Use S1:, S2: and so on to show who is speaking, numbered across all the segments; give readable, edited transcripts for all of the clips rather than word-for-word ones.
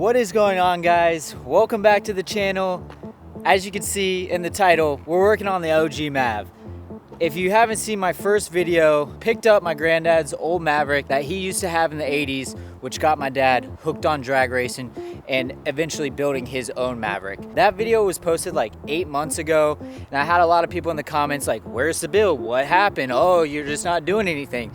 S1: What is going on, guys? Welcome back to the channel. As you can see in the title, we're working on the OG Mav. If you haven't seen my first video, picked up my granddad's old Maverick that he used to have in the 80s, which got my dad hooked on drag racing and eventually building his own Maverick. That video was posted like 8 months ago, and I had a lot of people in the comments like, where's the build? What happened? Oh, you're just not doing anything.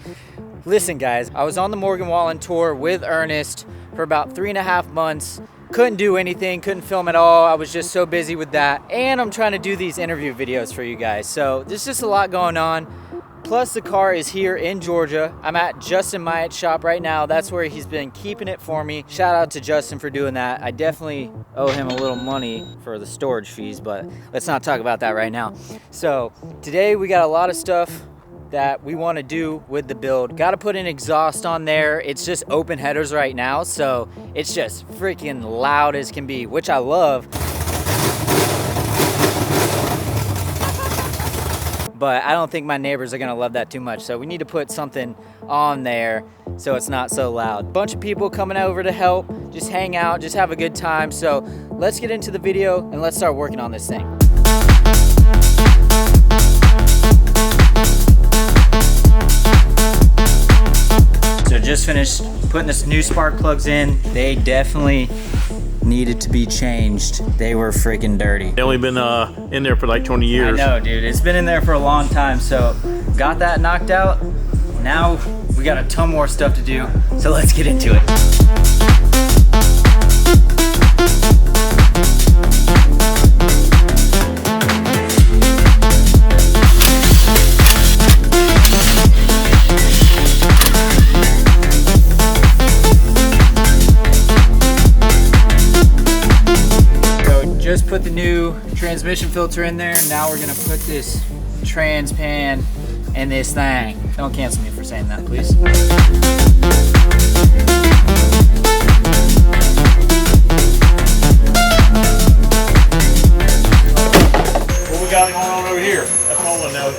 S1: Listen, guys, I was on the Morgan Wallen tour with Ernest for about 3.5 months. Couldn't do anything, couldn't film at all. I was just so busy with that. And I'm trying to do these interview videos for you guys. So there's just a lot going on. Plus the car is here in Georgia. I'm at Justin Myatt's shop right now. That's where he's been keeping it for me. Shout out to Justin for doing that. I definitely owe him a little money for the storage fees, but let's not talk about that right now. So today we got a lot of stuff that we want to do with the build. Got to put an exhaust on there. It's just open headers right now, so it's just freaking loud as can be, which I love. But I don't think my neighbors are gonna love that too much, so we need to put something on there so it's not so loud. Bunch of people coming over to help, just hang out, just have a good time. So let's get into the video and let's start working on this thing. So just finished putting this new spark plugs in. They definitely needed to be changed. They were freaking dirty.
S2: They only been in there for like 20 years.
S1: I know, dude. It's been in there for a long time. So got that knocked out. Now we got a ton more stuff to do. So let's get into it. Just put the new transmission filter in there. Now we're gonna put this trans pan in this thing. Don't cancel me for saying that, please.
S2: What we got going on over here? That's all I know.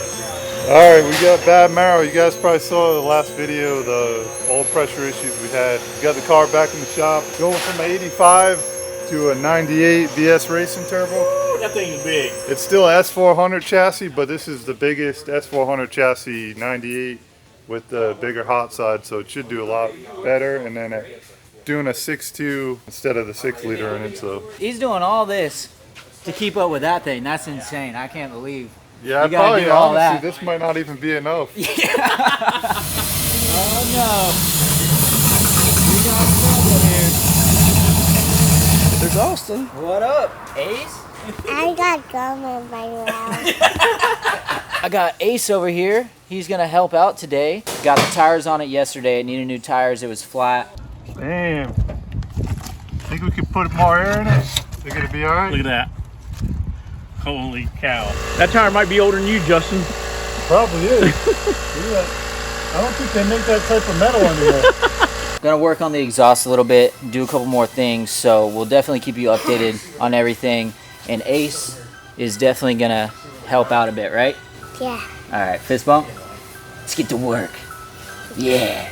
S3: All right, we got bad marrow. You guys probably saw the last video, the oil pressure issues we had. We got the car back in the shop, going from an 85 to a 98 VS Racing Turbo.
S2: Ooh, that thing is big.
S3: It's still S400 chassis, but this is the biggest S400 chassis, 98 with the bigger hot side, so it should do a lot better. And then doing a 6.2 instead of the 6-liter in it. So
S1: he's doing all this to keep up with that thing. That's insane. I can't believe.
S3: Yeah,
S1: you gotta
S3: probably
S1: do all
S3: honestly
S1: that.
S3: this might not even be enough.
S1: Yeah. Oh no. We got trouble here.
S4: There's Austin.
S1: What up, Ace?
S5: I got gum in my mouth.
S1: I got Ace over here. He's gonna help out today. Got the tires on it yesterday. It needed new tires. It was flat.
S3: Damn. Think we could put more air in it? Think it'll be all right?
S2: Look at that. Holy cow. That tire might be older than you, Justin.
S3: Probably is. Look at that. I don't think they make that type of metal anymore.
S1: Gonna work on the exhaust a little bit, do a couple more things, so we'll definitely keep you updated on everything. And Ace is definitely gonna help out a bit, right?
S5: Yeah.
S1: All right, fist bump. Let's get to work. Yeah.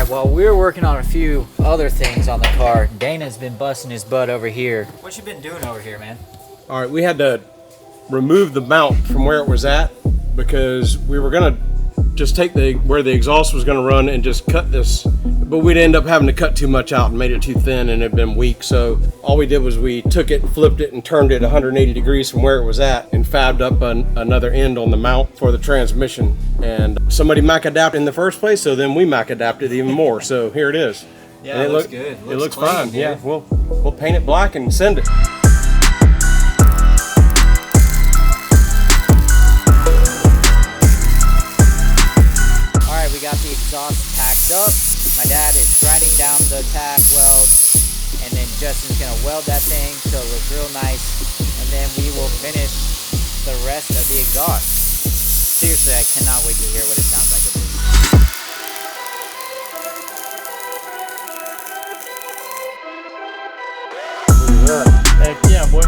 S1: While we're working on a few other things on the car, Dana's been busting his butt over here. What you been doing over here, man?
S4: All right, we had to remove the mount from where it was at because we were gonna just take where the exhaust was gonna run and just cut this, but we'd end up having to cut too much out and made it too thin and it'd been weak. So all we did was we took it, flipped it, and turned it 180 degrees from where it was at and fabbed up another end on the mount for the transmission. And somebody Mac adapted in the first place, so then we Mac adapted even more. So here it is.
S1: Yeah, it looks good.
S4: It looks
S1: clean,
S4: fine.
S1: dude.
S4: Yeah, we'll paint it black and send it.
S1: We got the exhaust tacked up. My dad is grinding down the tack weld, and then Justin's gonna weld that thing so it looks real nice, and then we will finish the rest of the exhaust. seriously, I cannot wait to hear what it sounds like at this.
S2: Heck yeah, boy.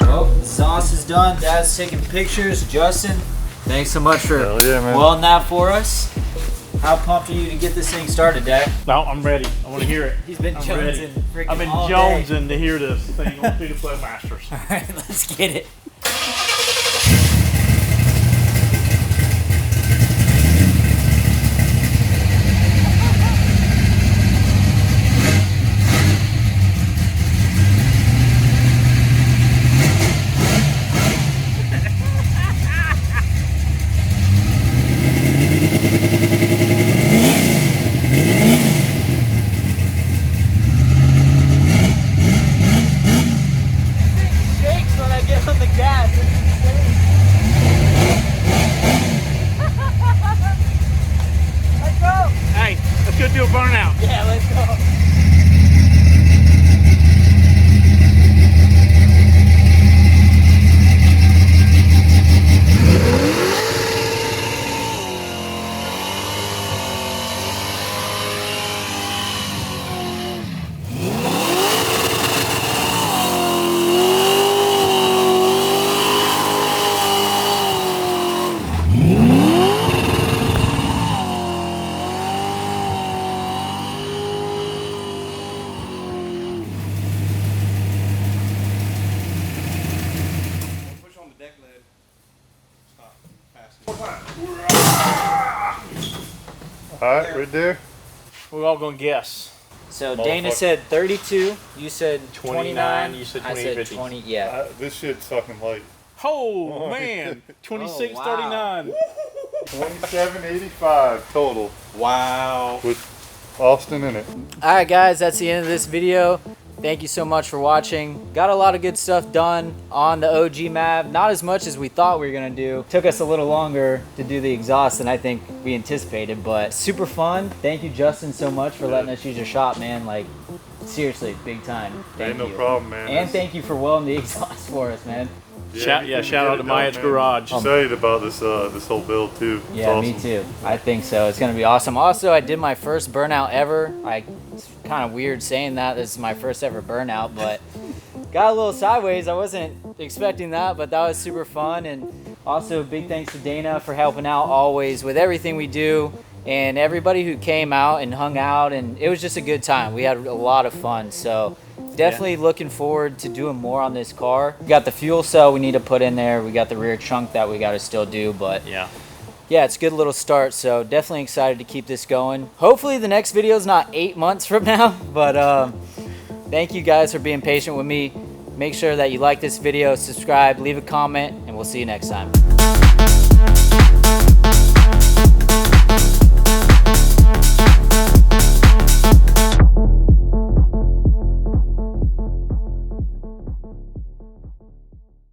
S1: Well, sauce is done. Dad's taking pictures. Justin, thanks so much for
S3: Hell yeah, man.
S1: welding that for us. How pumped are you to get this thing started, Dad?
S2: No, I'm ready. I want to hear it.
S1: He's been
S2: I'm
S1: jonesing
S2: ready.
S1: freaking
S2: I've been
S1: all day.
S2: jonesing to hear this thing on 2 Flow Masters.
S1: All right, let's get it. Shakes when I get on the gas. Let's go.
S2: Hey, let's go do a burnout.
S1: Yeah, let's go.
S4: Push on the deck lid. Stop.
S3: All right, right there.
S2: We're all gonna guess.
S1: So Dana
S3: Motherfucker.
S1: said 32. You said 29.
S2: You said
S1: I said
S2: 20.
S1: 20. Yeah.
S3: This shit's fucking light.
S2: Oh man, 2639.
S3: 2785 total
S4: Wow.
S3: with Austin in it.
S1: All right, guys, that's the end of this video. Thank you so much for watching. Got a lot of good stuff done on the OG Mav. Not as much as we thought we were gonna do. Took us a little longer to do the exhaust than I think we anticipated, but super fun. Thank you, Justin, so much for letting us use your shop, man. Like, seriously, big time. Thank
S3: Ain't no
S1: you.
S3: problem, man.
S1: And thank you for welding the exhaust for us, man.
S2: Shout out to Myatt's Garage.
S3: I'm excited about this this whole build too. It's
S1: Yeah,
S3: awesome.
S1: me too. I think so. It's gonna be awesome. Also, I did my first burnout ever. It's kind of weird saying that. This is my first ever burnout, but got a little sideways. I wasn't expecting that, but that was super fun. And also, big thanks to Dana for helping out always with everything we do, and everybody who came out and hung out. And it was just a good time. We had a lot of fun. So definitely looking forward to doing more on this car. We got the fuel cell we need to put in there. We got the rear trunk that we got to still do, but
S2: Yeah.
S1: yeah, it's a good little start. So definitely excited to keep this going. Hopefully the next video is not 8 months from now, but thank you guys for being patient with me. Make sure that you like this video, subscribe, leave a comment, and we'll see you next time.